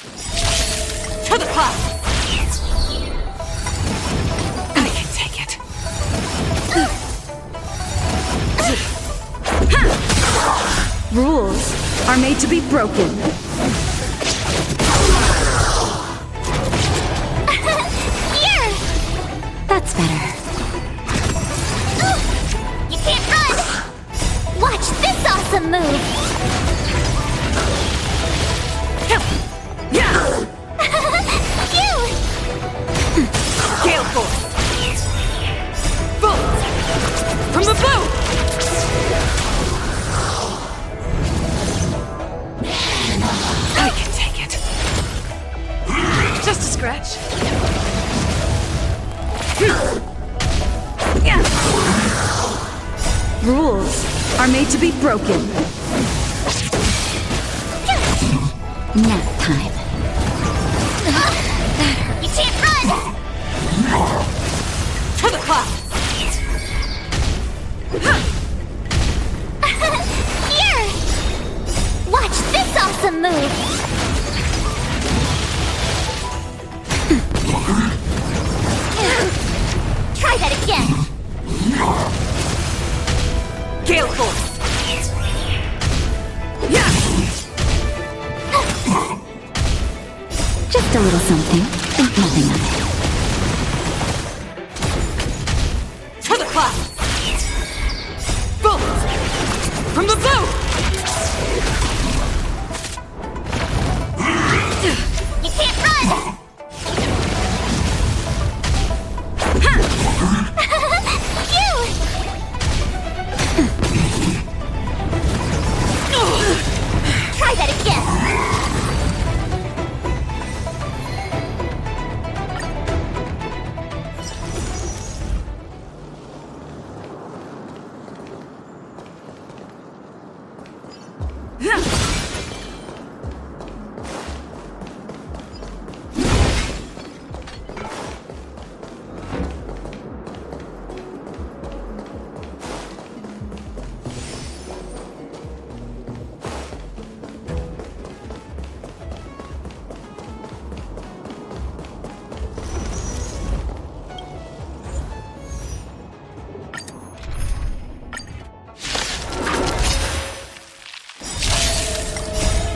To the clouds! I can take it. Rules are made to be broken. Here! That's better. You can't run! Watch this awesome move! Phew! Gale Force! Bolt! From the bow! I can take it. Just a scratch. Rules are made to be broken. Nap time. You can't run! To the clouds! Here! Watch this awesome move! Try that again! Gale Force! Just a little something. Think nothing of it. To the clouds! Bolt! From the bow! You can't run! Phew! Try that again!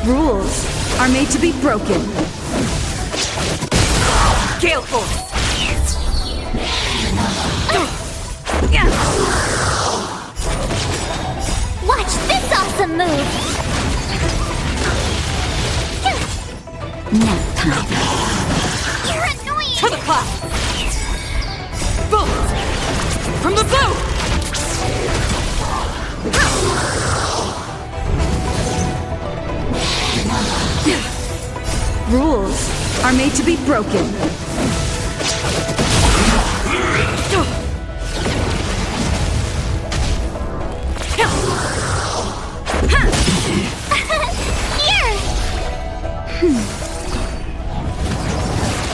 Rules are made to be broken. Gale Force! Watch this awesome move! Nap time. You're annoying! To the clouds! Bolt! From the bow! Rules are made to be broken. Here!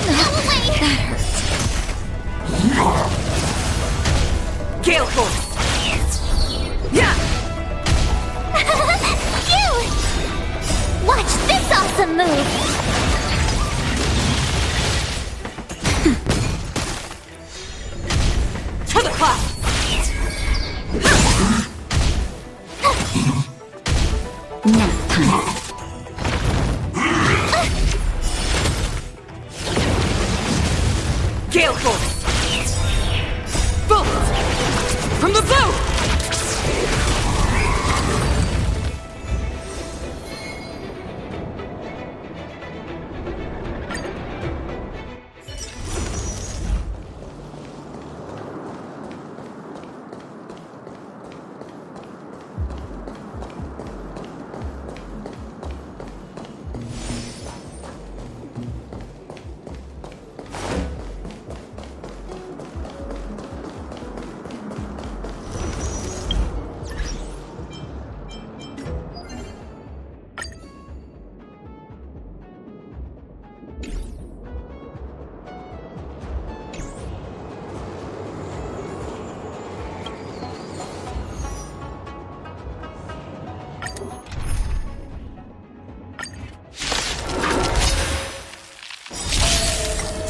Go away! Gale Force! Phew! Watch this awesome move! To the clouds! Nap time. Gale Force! Bolt! From the bow!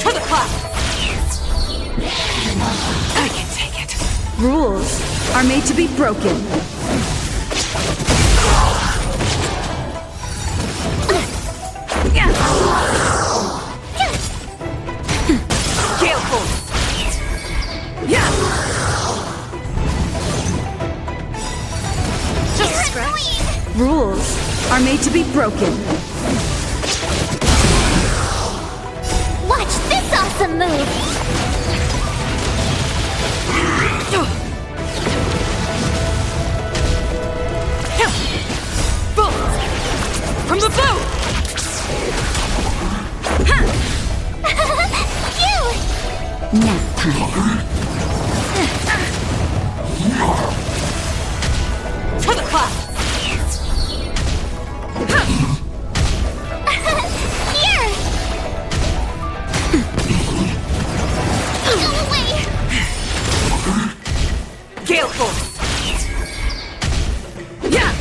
To the clouds! I can take it. Rules are made to be broken. Gale Force! Yeah! Just a scratch. Rules are made to be broken. Watch this awesome move! Bolt! From the bow! Phew! Nap time. To the clouds! Here! Go away! Gale Force! Yeah!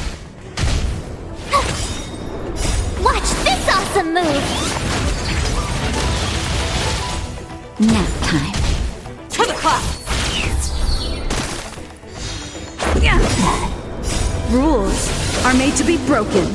Watch this awesome move! Nap time. To the clouds! Rules are made to be broken.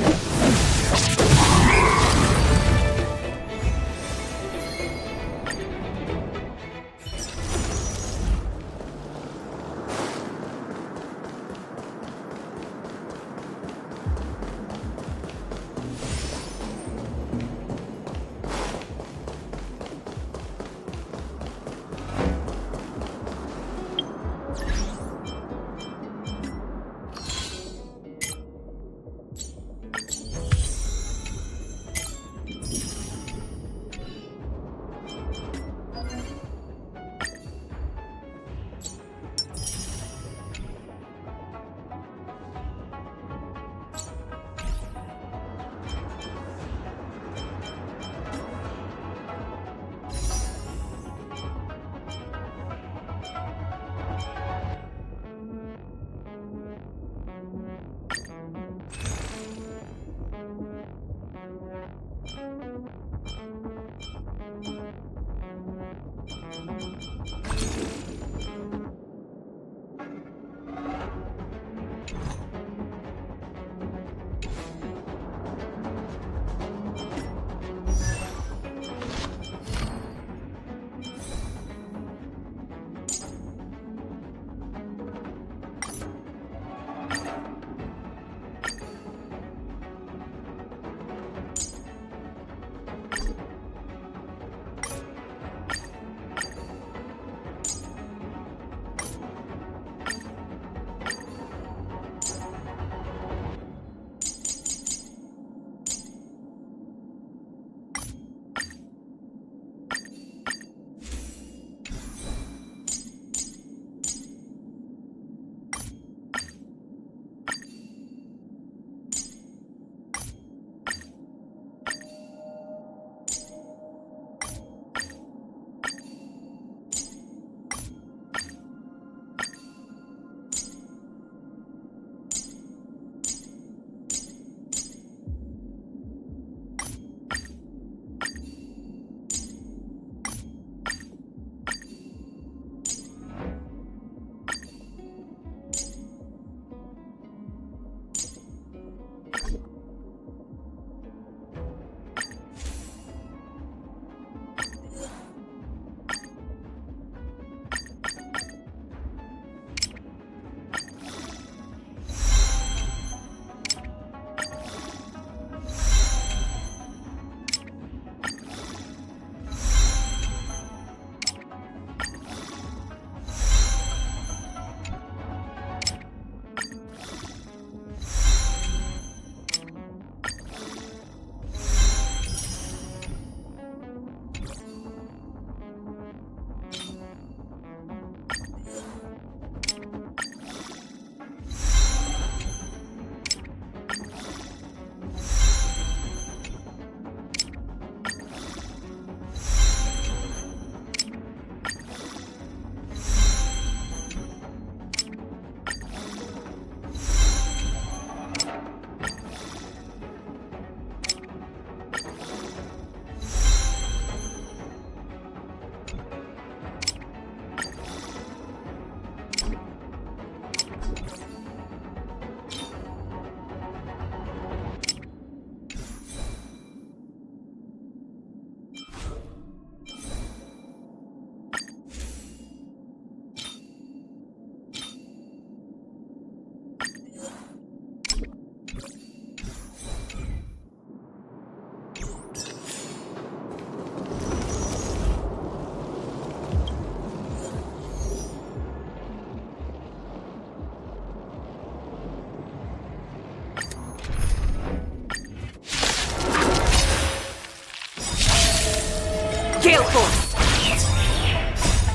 Gale Force!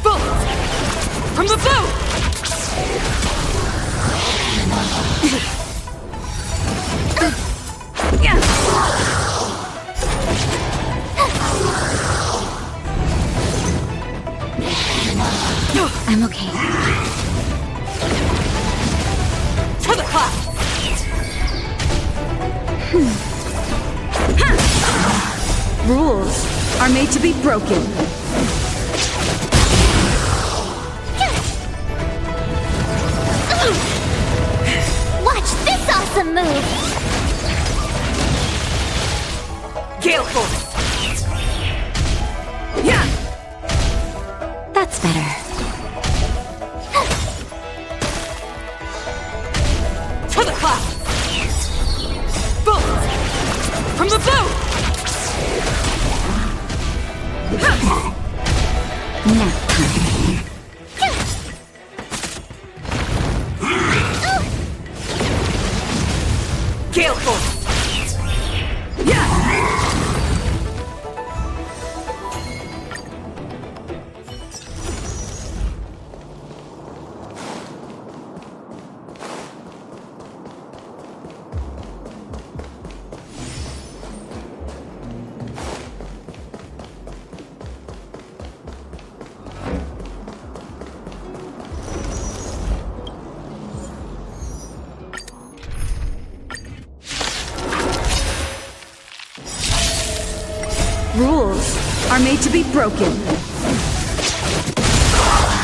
Bolt! From the bow! I'm okay. To the clouds! Rules are made to be broken. Watch this awesome move! Gale Force! That's better. To the clouds! Bolt! From the bow! Nap time. Gale Force! Rules are made to be broken.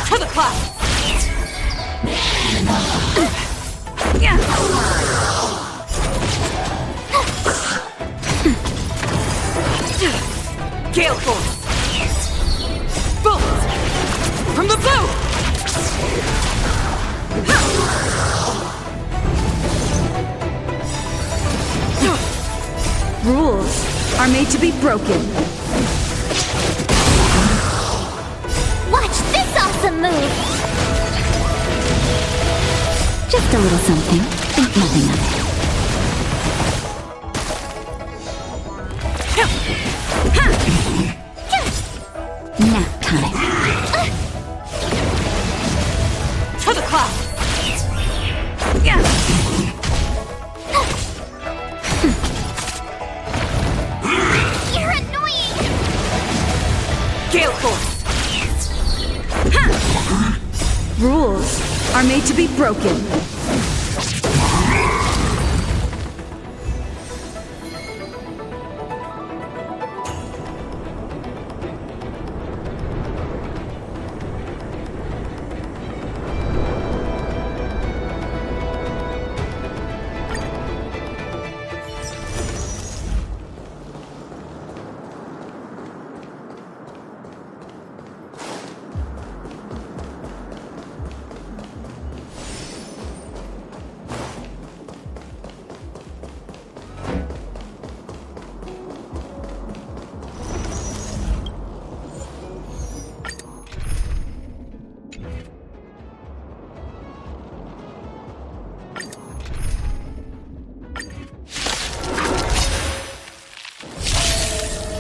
To the clouds! Gale Force! Bolt! From the bow! Rules are made to be broken. Watch this awesome move! Just a little something. Think nothing of it. Nap time. To the clouds! You're annoying! Gale Force! Rules are made to be broken.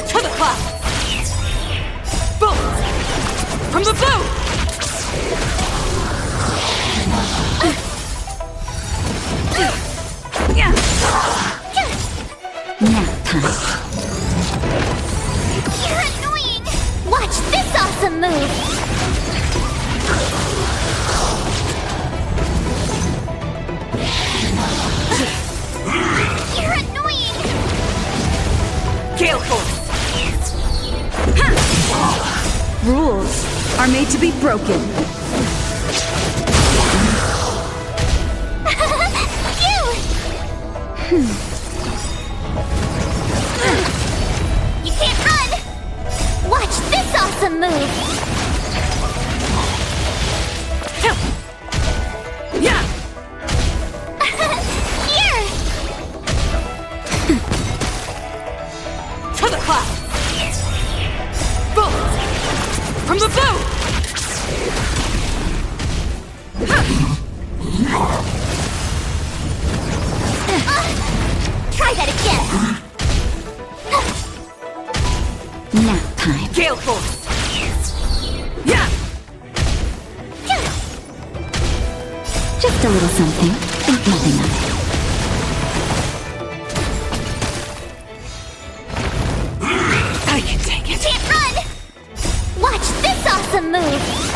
To the clouds! Bolt! From the bow! Nap time. You're annoying! Watch this awesome move! You're annoying! Gale Force! Rules are made to be broken. You can't run! Watch this awesome move! Yeah! Here! To the clouds! Bolt! From the bow! Try that again! Nap time. Gale Force! Yeah! Just a little something. Think nothing of it. I can take it! Can't run! Watch this awesome move!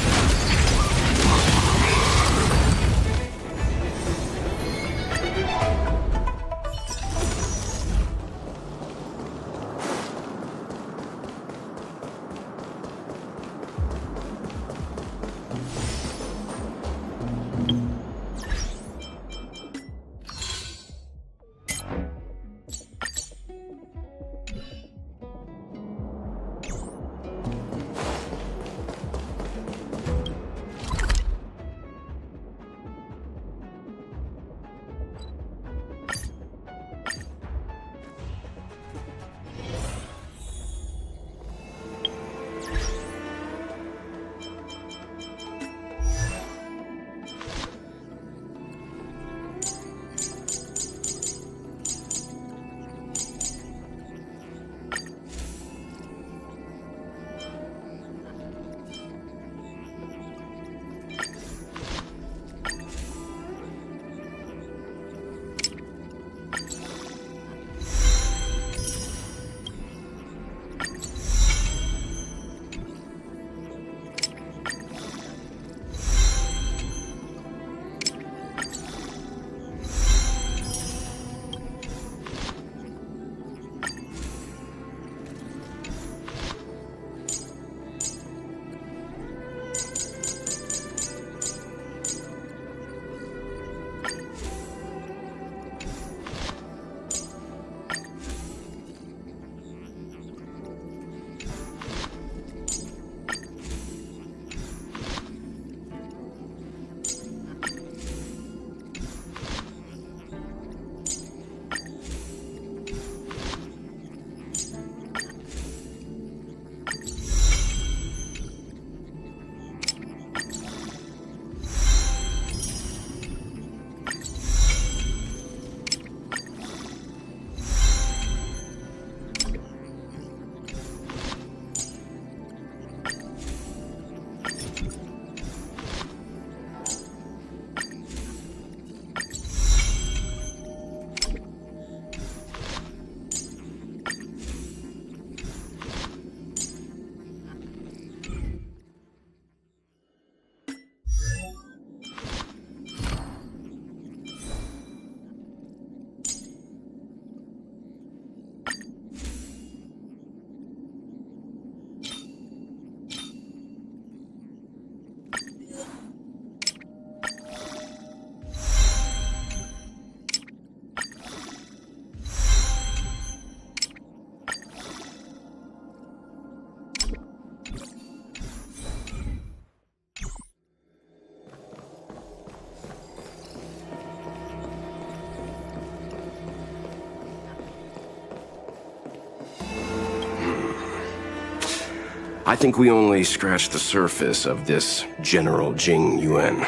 I think we only scratched the surface of this General Jing Yuan.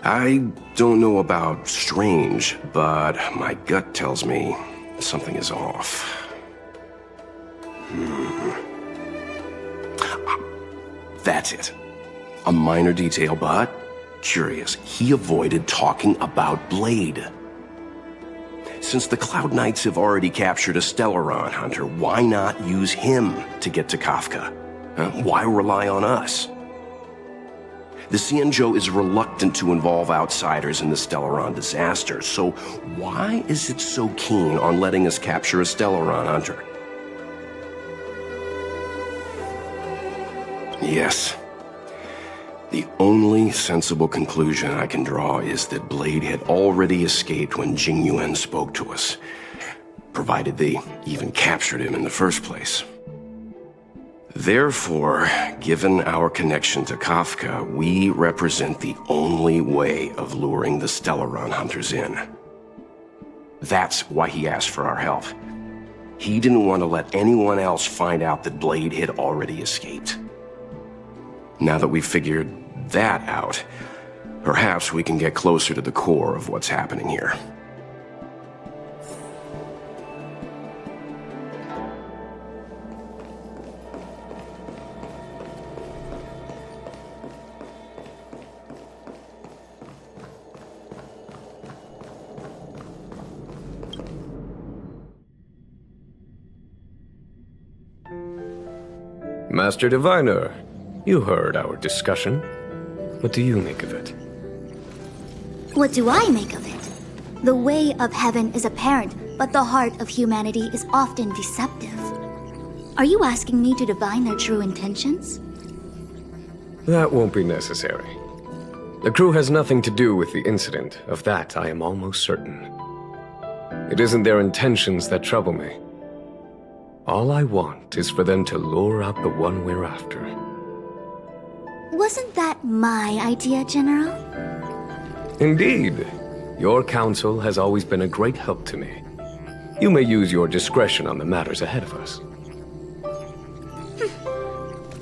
I don't know about strange, but my gut tells me something is off. That's it. A minor detail, but curious. He avoided talking about Blade. Since the Cloud Knights have already captured a Stellaron hunter, why not use him to get to Kafka? Why rely on us? The Xianzhou is reluctant to involve outsiders in the Stellaron disaster, so why is it so keen on letting us capture a Stellaron hunter? Yes. The only sensible conclusion I can draw is that Blade had already escaped when Jing Yuan spoke to us, provided they even captured him in the first place. Therefore, given our connection to Kafka, we represent the only way of luring the Stellaron hunters in. That's why he asked for our help. He didn't want to let anyone else find out that Blade had already escaped. Now that we've figured that out, perhaps we can get closer to the core of what's happening here. Master Diviner, you heard our discussion. What do you make of it? What do I make of it? The way of heaven is apparent, but the heart of humanity is often deceptive. Are you asking me to divine their true intentions? That won't be necessary. The crew has nothing to do with the incident. Of that, I am almost certain. It isn't their intentions that trouble me. All I want is for them to lure out the one we're after. Wasn't that my idea, General? Indeed. Your counsel has always been a great help to me. You may use your discretion on the matters ahead of us.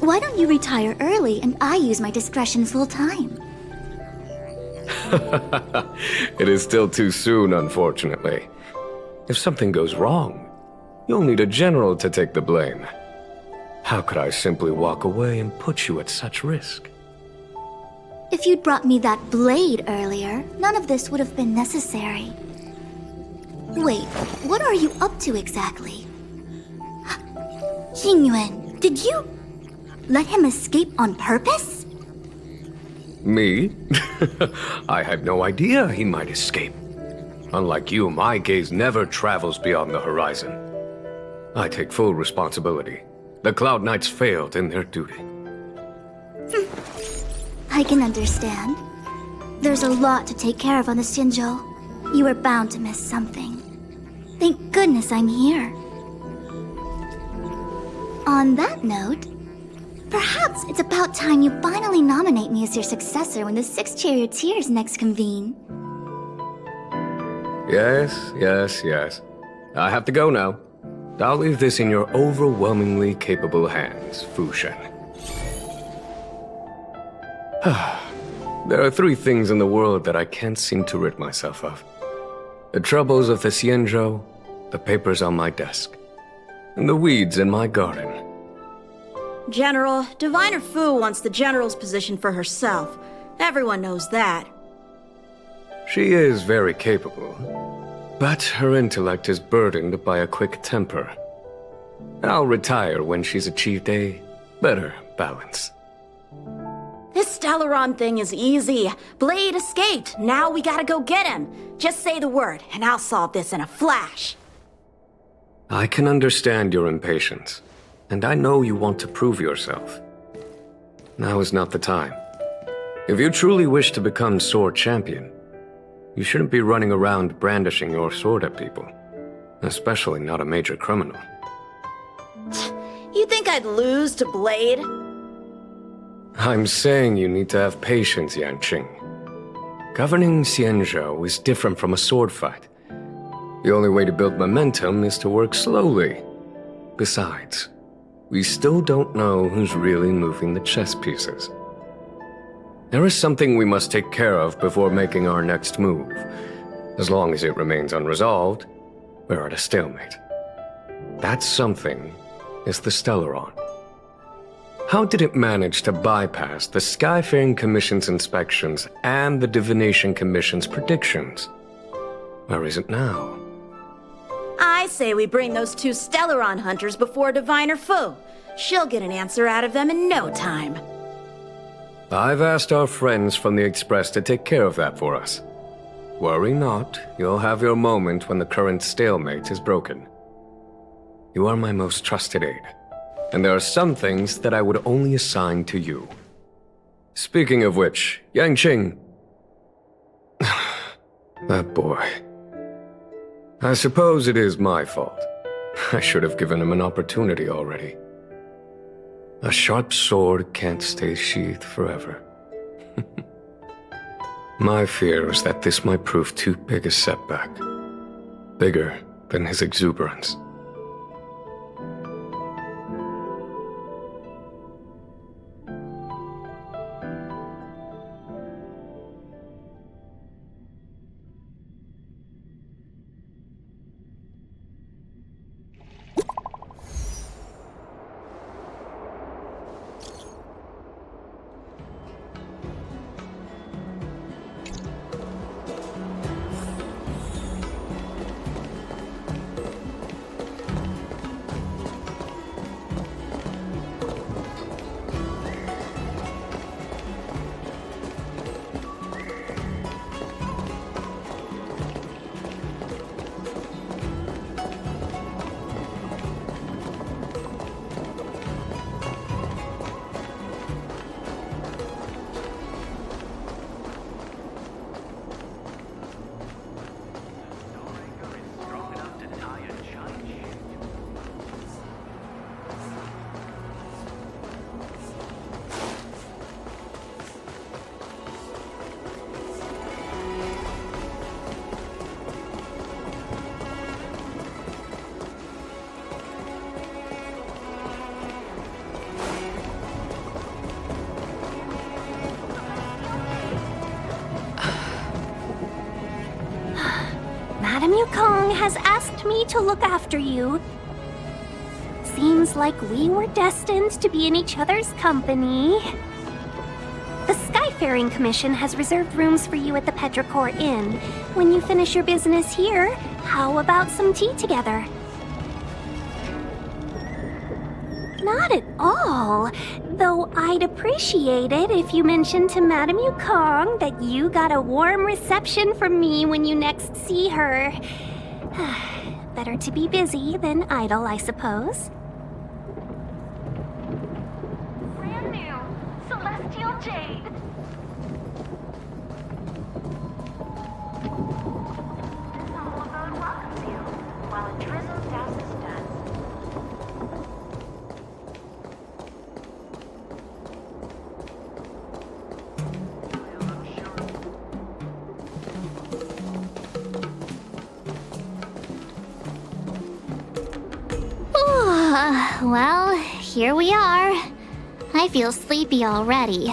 Why don't you retire early and I use my discretion full time? It is still too soon, unfortunately. If something goes wrong, you'll need a general to take the blame. How could I simply walk away and put you at such risk? If you'd brought me that blade earlier, none of this would have been necessary. Wait, what are you up to exactly? Xingyuan, did you let him escape on purpose? Me? I had no idea he might escape. Unlike you, my gaze never travels beyond the horizon. I take full responsibility. The Cloud Knights failed in their duty. I can understand. There's a lot to take care of on the Xinzhou. You were bound to miss something. Thank goodness I'm here. On that note, perhaps it's about time you finally nominate me as your successor when the Six Charioteers next convene. Yes. I have to go now. I'll leave this in your overwhelmingly capable hands, Fu Shen. There are three things in the world that I can't seem to rid myself of. The troubles of the Xianzhou, the papers on my desk, and the weeds in my garden. General, Diviner Fu wants the General's position for herself. Everyone knows that. She is very capable, but her intellect is burdened by a quick temper. I'll retire when she's achieved a better balance. This Stellaron thing is easy. Blade escaped. Now we gotta go get him. Just say the word, and I'll solve this in a flash. I can understand your impatience, and I know you want to prove yourself. Now is not the time. If you truly wish to become sword champion, you shouldn't be running around brandishing your sword at people, especially not a major criminal. You think I'd lose to Blade? I'm saying you need to have patience, Yanqing. Governing Xianzhou is different from a sword fight. The only way to build momentum is to work slowly. Besides, we still don't know who's really moving the chess pieces. There is something we must take care of before making our next move. As long as it remains unresolved, we're at a stalemate. That something is the Stellaron. How did it manage to bypass the Skyfaring Commission's inspections and the Divination Commission's predictions? Where is it now? I say we bring those two Stellaron hunters before Diviner Fu. She'll get an answer out of them in no time. I've asked our friends from the Express to take care of that for us. Worry not, you'll have your moment when the current stalemate is broken. You are my most trusted aide, and there are some things that I would only assign to you. Speaking of which, Yanqing... that boy... I suppose it is my fault. I should have given him an opportunity already. A sharp sword can't stay sheathed forever. My fear is that this might prove too big a setback. Bigger than his exuberance. Madame Yukong has asked me to look after you. Seems like we were destined to be in each other's company. The Skyfaring Commission has reserved rooms for you at the Petrichor Inn. When you finish your business here, how about some tea together? Not at all. Though I'd appreciate it if you mentioned to Madame Yukong that you got a warm reception from me when you next see her. Better to be busy than idle, I suppose. Brand new Celestial Jade. This humble abode welcomes you while a drizzle douses dust. Well, here we are. I feel sleepy already.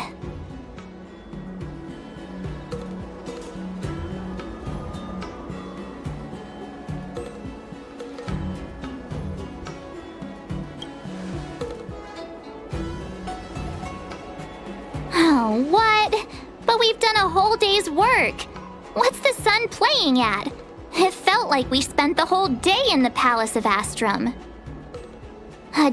Oh, what? But we've done a whole day's work. What's the sun playing at? It felt like we spent the whole day in the Palace of Astrum.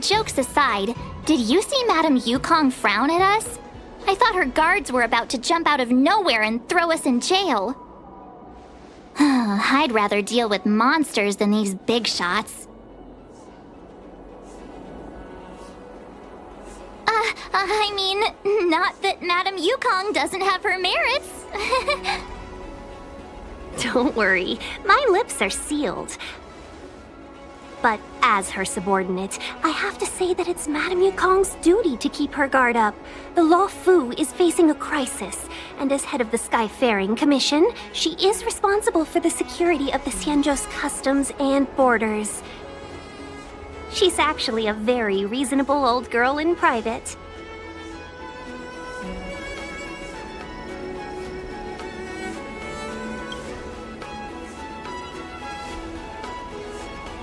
Jokes aside, did you see Madame Yukong frown at us? I thought her guards were about to jump out of nowhere and throw us in jail. I'd rather deal with monsters than these big shots. I mean, not that Madame Yukong doesn't have her merits. Don't worry, my lips are sealed. But as her subordinate, I have to say that it's Madame Yukong's duty to keep her guard up. The Law Fu is facing a crisis, and as head of the Skyfaring Commission, she is responsible for the security of the Xianzhou's customs and borders. She's actually a very reasonable old girl in private.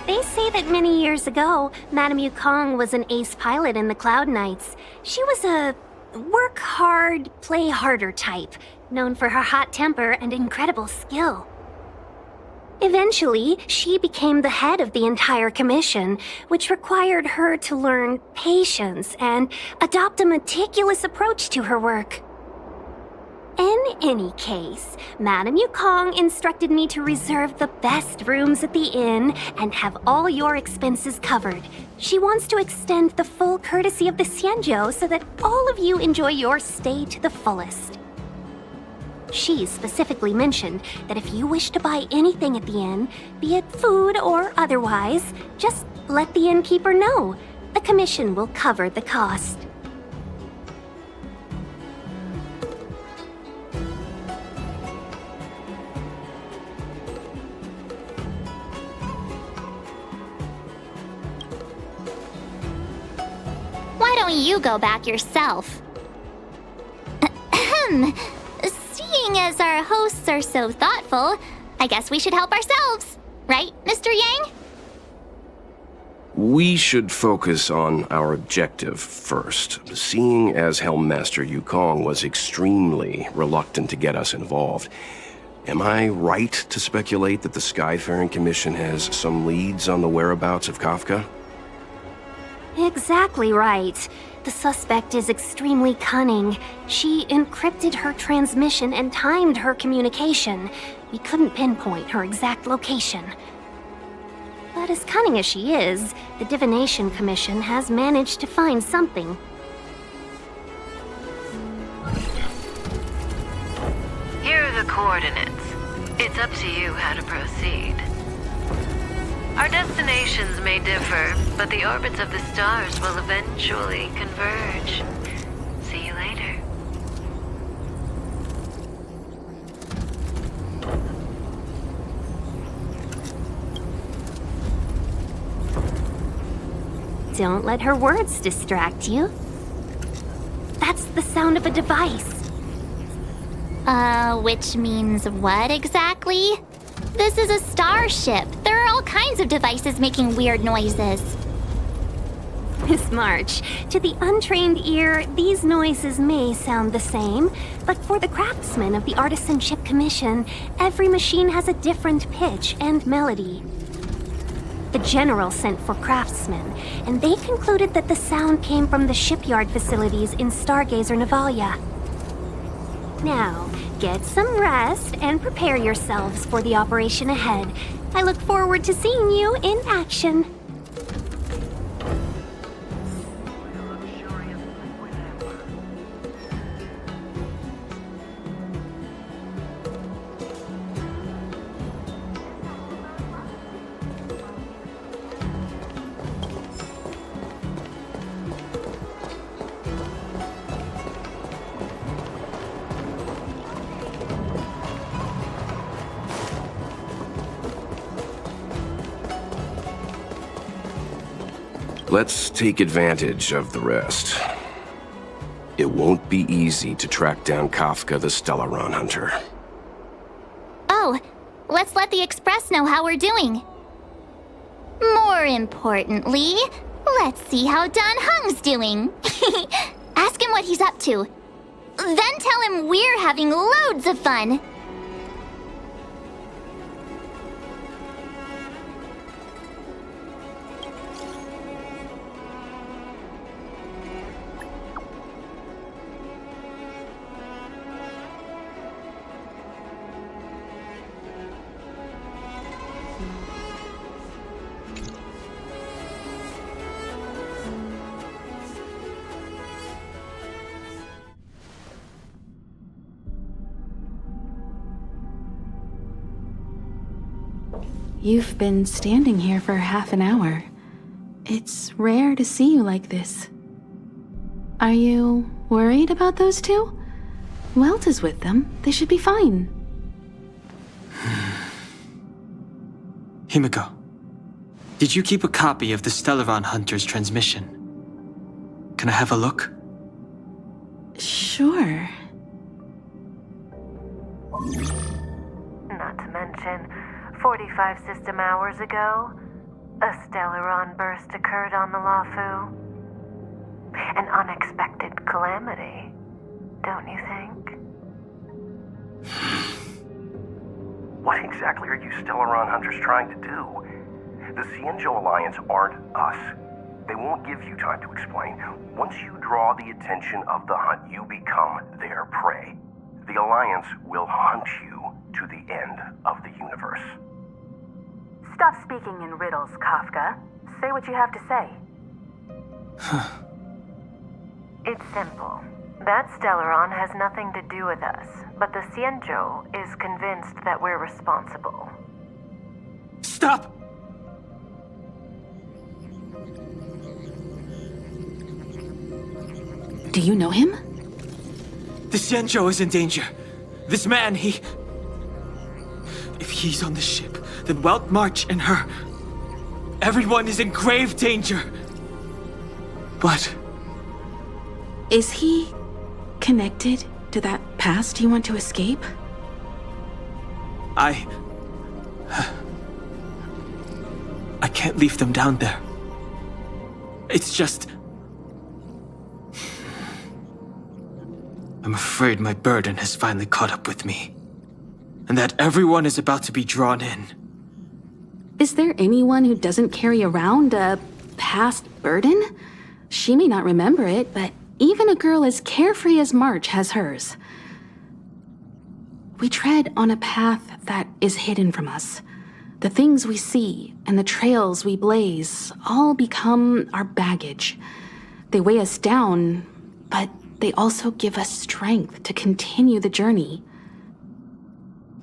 They say that many years ago, Madame Yukong was an ace pilot in the Cloud Knights. She was a work hard, play harder type, known for her hot temper and incredible skill. Eventually, she became the head of the entire commission, which required her to learn patience and adopt a meticulous approach to her work. In any case, Madame Yukong instructed me to reserve the best rooms at the inn and have all your expenses covered. She wants to extend the full courtesy of the Xianzhou so that all of you enjoy your stay to the fullest. She specifically mentioned that if you wish to buy anything at the inn, be it food or otherwise, just let the innkeeper know. The commission will cover the cost. Why don't you go back yourself? Seeing as our hosts are so thoughtful, I guess we should help ourselves. Right, Mr. Yang? We should focus on our objective first. Seeing as Helmmaster Yukong was extremely reluctant to get us involved, am I right to speculate that the Skyfaring Commission has some leads on the whereabouts of Kafka? Exactly right. The suspect is extremely cunning. She encrypted her transmission and timed her communication. We couldn't pinpoint her exact location. But as cunning as she is, the Divination Commission has managed to find something. Here are the coordinates. It's up to you how to proceed. Our destinations may differ, but the orbits of the stars will eventually converge. See you later. Don't let her words distract you. That's the sound of a device. Which means what exactly? This is a starship. There are all kinds of devices making weird noises. Miss March, to the untrained ear, these noises may sound the same, but for the craftsmen of the Artisanship Commission, every machine has a different pitch and melody. The General sent for craftsmen, and they concluded that the sound came from the shipyard facilities in Stargazer Navalia. Now, get some rest and prepare yourselves for the operation ahead. I look forward to seeing you in action. Let's take advantage of the rest. It won't be easy to track down Kafka the Stellaron Hunter. Oh, let's let the Express know how we're doing. More importantly, let's see how Don Hung's doing. Ask him what he's up to. Then tell him we're having loads of fun. You've been standing here for half an hour. It's rare to see you like this. Are you worried about those two? Welt is with them. They should be fine. Himiko, did you keep a copy of the Stellaron Hunter's transmission? Can I have a look? Sure. Not to mention, 45 system hours ago, a Stellaron burst occurred on the Lafu. An unexpected calamity, don't you think? What exactly are you Stellaron Hunters trying to do? The Cienjo Alliance aren't us. They won't give you time to explain. Once you draw the attention of the hunt, you become their prey. The Alliance will hunt you to the end of the universe. Stop speaking in riddles, Kafka. Say what you have to say. It's simple. That Stellaron has nothing to do with us, but the Cienjo is convinced that we're responsible. Stop! Do you know him? The Xianzhou is in danger. This man, If he's on the ship, then Welt, March, and her... Everyone is in grave danger. But... Is he connected to that past you want to escape? I can't leave them down there. It's just... I'm afraid my burden has finally caught up with me. And that everyone is about to be drawn in. Is there anyone who doesn't carry around a past burden? She may not remember it, but even a girl as carefree as March has hers. We tread on a path that is hidden from us. The things we see and the trails we blaze all become our baggage. They weigh us down, but they also give us strength to continue the journey.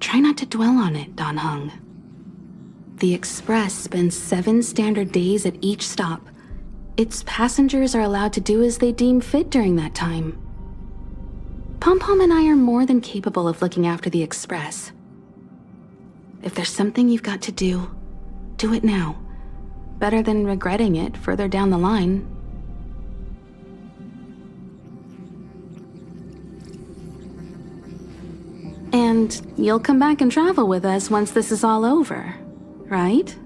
Try not to dwell on it, Don Hung. The Express spends 7 standard days at each stop. Its passengers are allowed to do as they deem fit during that time. Pom-Pom and I are more than capable of looking after the Express. If there's something you've got to do, do it now. Better than regretting it further down the line. And And you'll come back and travel with us once this is all over, right?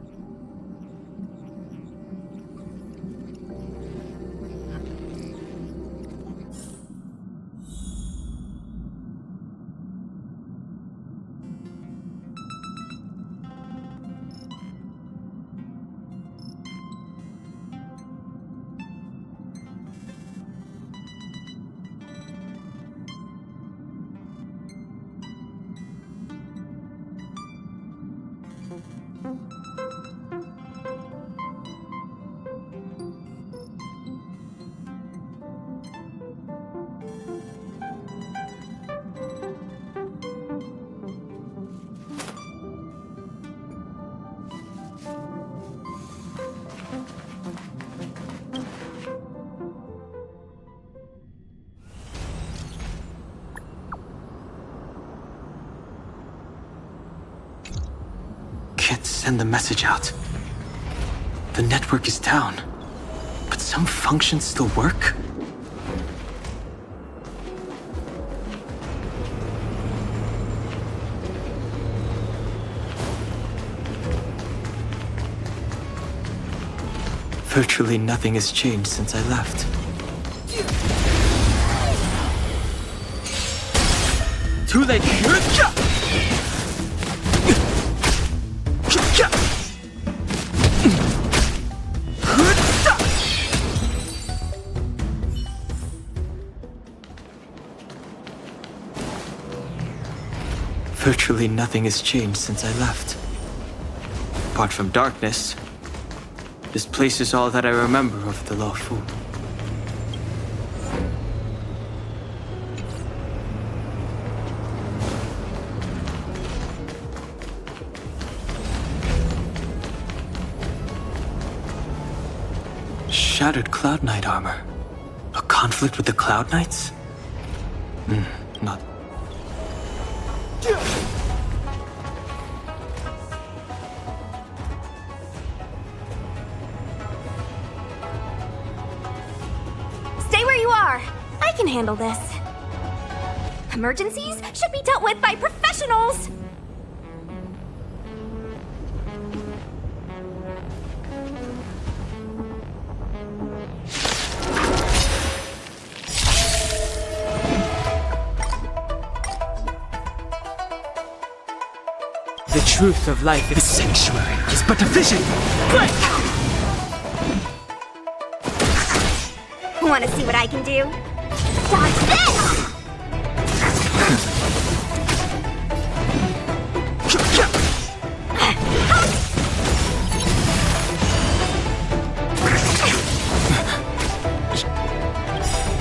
Can't send the message out. The network is down, but some functions still work? Virtually nothing has changed since I left. Too late. Virtually nothing has changed since I left. Apart from darkness, this place is all that I remember of the Lawful. Shattered Cloud Knight armor. A conflict with the Cloud Knights? Not. Stay where you are. I can handle this. Emergencies should be dealt with by professionals. The truth of life in the sanctuary is but a vision. Want to see what I can do? Dodge this!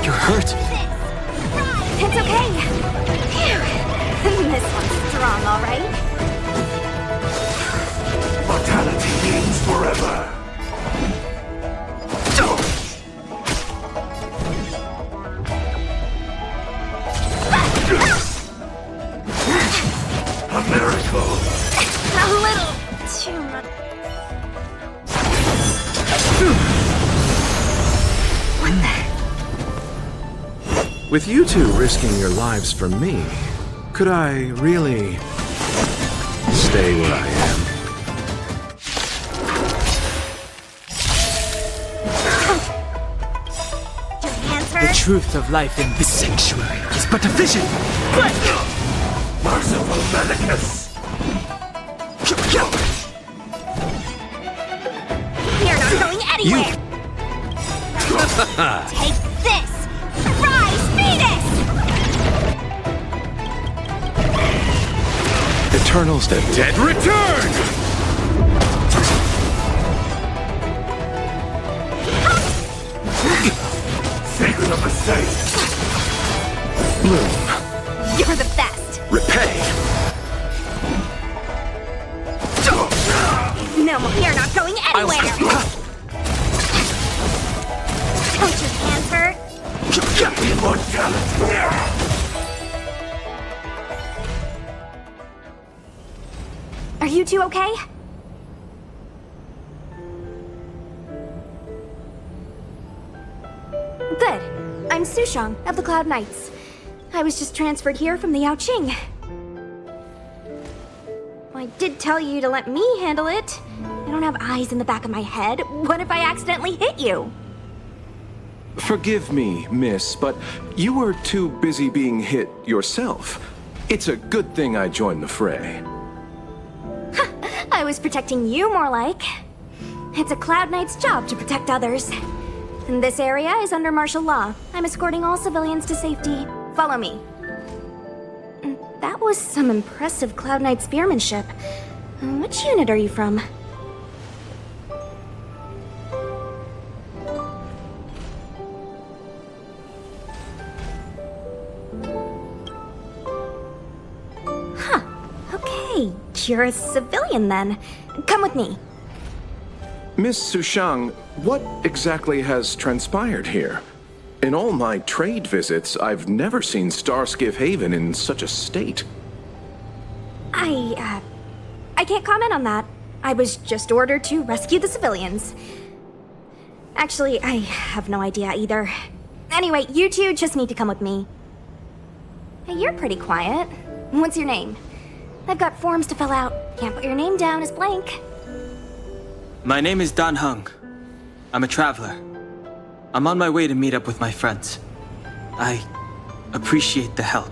You're hurt. It's okay. Phew. This one's strong, all right? Mortality means forever. A miracle. A little too much. With you two risking your lives for me, could I really stay where I am? The truth of life in this sanctuary is but a vision. Merciful Medicus. You're not going anywhere. Take this. Rise, Venus! Eternals, the dead return! Sacred of the saints. Bloom, You're the best. repay! No, you're not going anywhere. Don't your hands hurt? Immortality. Are you two okay? Good. I'm Sushang of the Cloud Knights. I was just transferred here from the Yaoqing. I did tell you to let me handle it. I don't have eyes in the back of my head. What if I accidentally hit you? Forgive me, miss, but you were too busy being hit yourself. It's a good thing I joined the fray. I was protecting you more like. It's a Cloud Knight's job to protect others. And this area is under martial law. I'm escorting all civilians to safety. Follow me. That was some impressive Cloud Knight spearmanship. Which unit are you from? Huh. Okay, you're a civilian then. Come with me. Miss Sushang, what exactly has transpired here? In all my trade visits, I've never seen Starskiff Haven in such a state. I can't comment on that. I was just ordered to rescue the civilians. Actually, I have no idea either. Anyway, you two just need to come with me. Hey, you're pretty quiet. What's your name? I've got forms to fill out. Can't put your name down as blank. My name is Dan Hung. I'm a traveler. I'm on my way to meet up with my friends. I appreciate the help,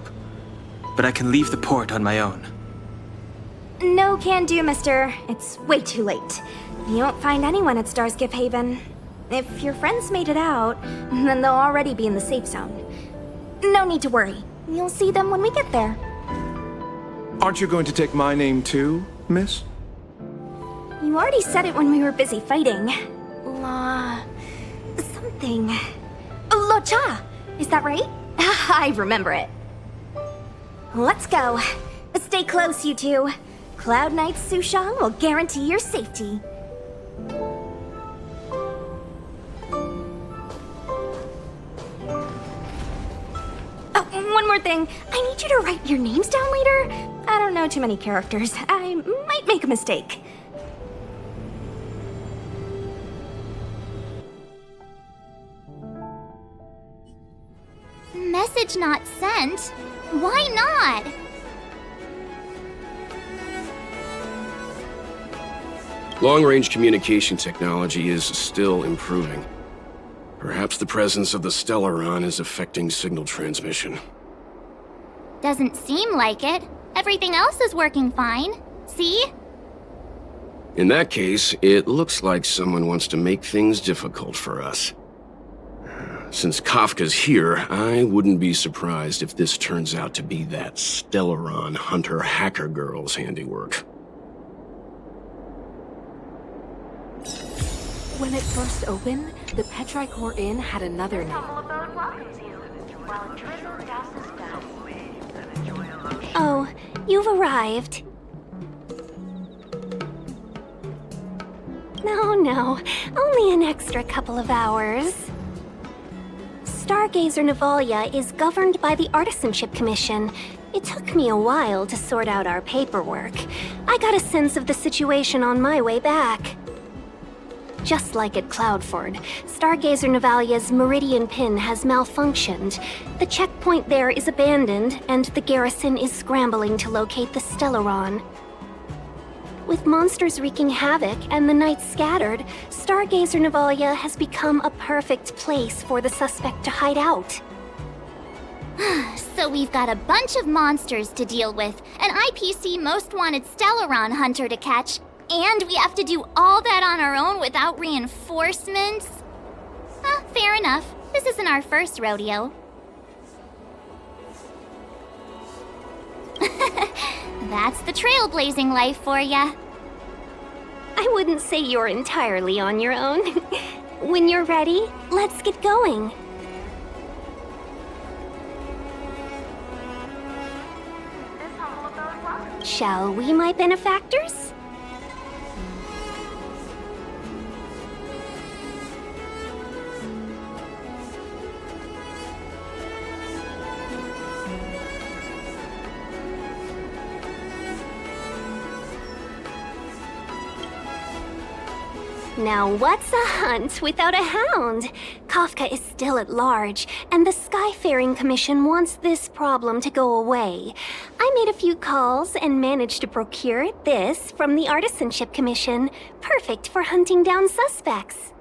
but I can leave the port on my own. No can do, mister. It's way too late. You won't find anyone at Starskiff Haven. If your friends made it out, then they'll already be in the safe zone. No need to worry. You'll see them when we get there. Aren't you going to take my name too, miss? You already said it when we were busy fighting. Something. Locha! Is that right? I remember it. Let's go. Stay close, you two. Cloud Knight Sushang will guarantee your safety. Oh, one more thing. I need you to write your names down later. I don't know too many characters. I might make a mistake. Message not sent? Why not? Long-range communication technology is still improving. Perhaps the presence of the Stellaron is affecting signal transmission. Doesn't seem like it. Everything else is working fine. See? In that case, it looks like someone wants to make things difficult for us. Since Kafka's here, I wouldn't be surprised if this turns out to be that Stellaron hunter hacker girl's handiwork. When it first opened, the Petrichor Inn had another name. Oh, you've arrived. No, only an extra couple of hours. Stargazer Navalia is governed by the Artisanship Commission. It took me a while to sort out our paperwork. I got a sense of the situation on my way back. Just like at Cloudford, Stargazer Navalia's Meridian Pin has malfunctioned. The checkpoint there is abandoned, and the garrison is scrambling to locate the Stellaron. With monsters wreaking havoc and the night scattered, Stargazer Navalia has become a perfect place for the suspect to hide out. So we've got a bunch of monsters to deal with, an IPC Most Wanted Stellaron hunter to catch, and we have to do all that on our own without reinforcements? Fair enough. This isn't our first rodeo. That's the trailblazing life for ya. I wouldn't say you're entirely on your own. When you're ready, let's get going. Shall we, my benefactors? Now what's a hunt without a hound? Kafka is still at large, and the Skyfaring Commission wants this problem to go away. I made a few calls and managed to procure this from the Artisanship Commission. Perfect for hunting down suspects.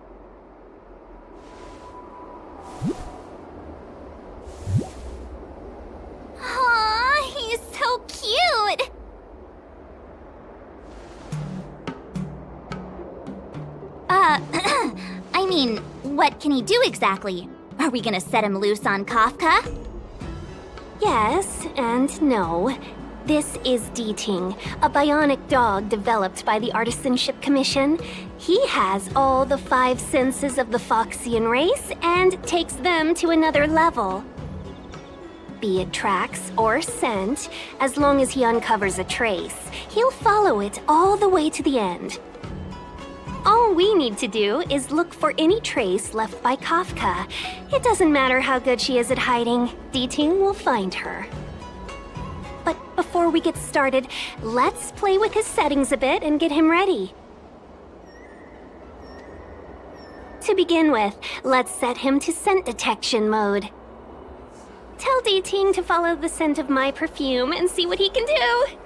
Aw, he's so cute! I mean, what can he do exactly? Are we gonna set him loose on Kafka? Yes and no. This is Deeting, a bionic dog developed by the Artisanship Commission. He has all the 5 senses of the Foxian race and takes them to another level. Be it tracks or scent, as long as he uncovers a trace, he'll follow it all the way to the end. All we need to do is look for any trace left by Kafka. It doesn't matter how good she is at hiding, Deeting will find her. But before we get started, let's play with his settings a bit and get him ready. To begin with, let's set him to scent detection mode. Tell Deeting to follow the scent of my perfume and see what he can do.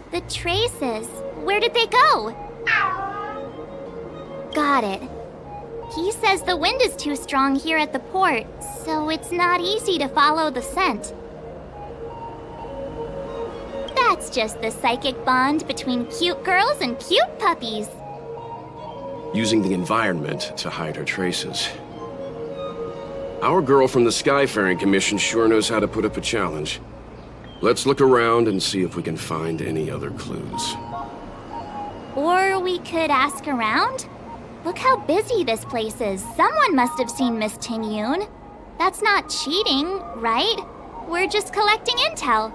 The traces. Where did they go? Got it. He says the wind is too strong here at the port, so it's not easy to follow the scent. That's just the psychic bond between cute girls and cute puppies. Using the environment to hide her traces. Our girl from the Skyfaring Commission sure knows how to put up a challenge. Let's look around and see if we can find any other clues. Or we could ask around? Look how busy this place is. Someone must have seen Miss Ting-Yoon. That's not cheating, right? We're just collecting intel.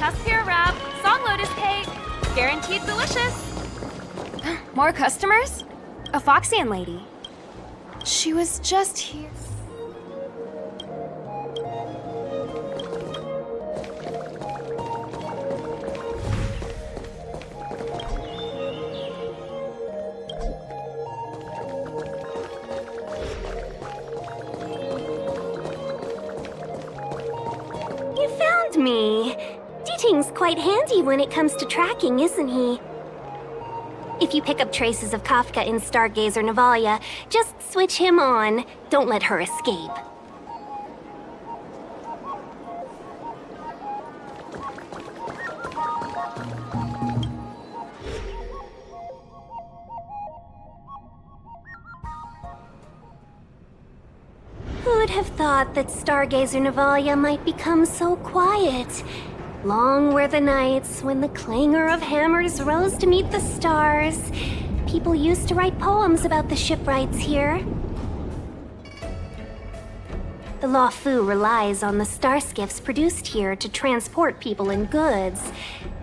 Task Pure Wrap, Song Lotus Cake. Guaranteed delicious. More customers? A Foxian lady. She was just here. You found me. Deeting's quite handy when it comes to tracking, isn't he? If you pick up traces of Kafka in Stargazer Navalia, just switch him on. Don't let her escape. Who'd have thought that Stargazer Navalia might become so quiet? Long were the nights when the clangor of hammers rose to meet the stars. People used to write poems about the shipwrights here. The Lawfu relies on the starskiffs produced here to transport people and goods.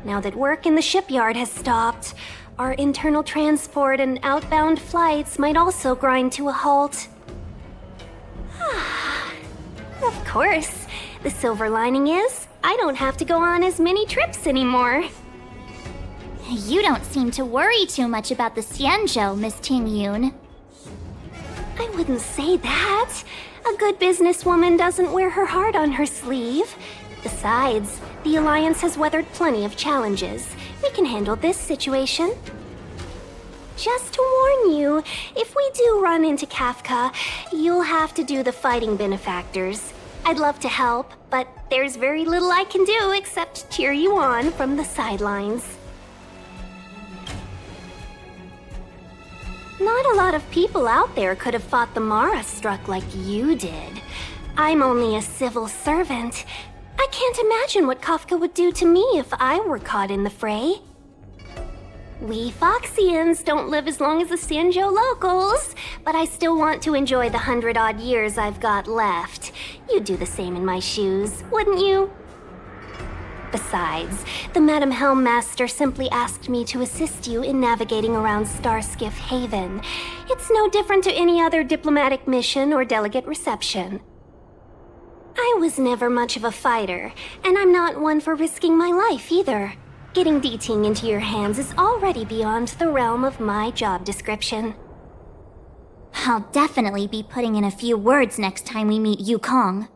Now that work in the shipyard has stopped, our internal transport and outbound flights might also grind to a halt. Of course. The silver lining is, I don't have to go on as many trips anymore. You don't seem to worry too much about the Xianzhou, Miss Ting Yun. I wouldn't say that. A good businesswoman doesn't wear her heart on her sleeve. Besides, the Alliance has weathered plenty of challenges. We can handle this situation. Just to warn you, if we do run into Kafka, you'll have to do the fighting benefactors. I'd love to help, but there's very little I can do except cheer you on from the sidelines. Not a lot of people out there could have fought the Mara struck like you did. I'm only a civil servant. I can't imagine what Kafka would do to me if I were caught in the fray. We Foxians don't live as long as the Xianzhou locals, but I still want to enjoy the 100-odd years I've got left. You'd do the same in my shoes, wouldn't you? Besides, the Madam Helmmaster simply asked me to assist you in navigating around Starskiff Haven. It's no different to any other diplomatic mission or delegate reception. I was never much of a fighter, and I'm not one for risking my life either. Getting Deeting into your hands is already beyond the realm of my job description. I'll definitely be putting in a few words next time we meet Yukong.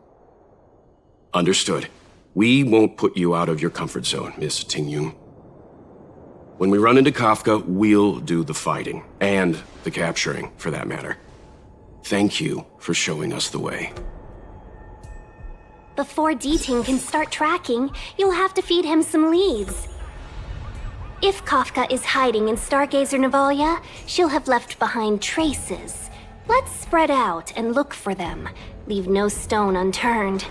Understood. We won't put you out of your comfort zone, Miss Tingyun. When we run into Kafka, we'll do the fighting. And the capturing, for that matter. Thank you for showing us the way. Before Deeting can start tracking, you'll have to feed him some leads. If Kafka is hiding in Stargazer Navalia, she'll have left behind traces. Let's spread out and look for them. Leave no stone unturned.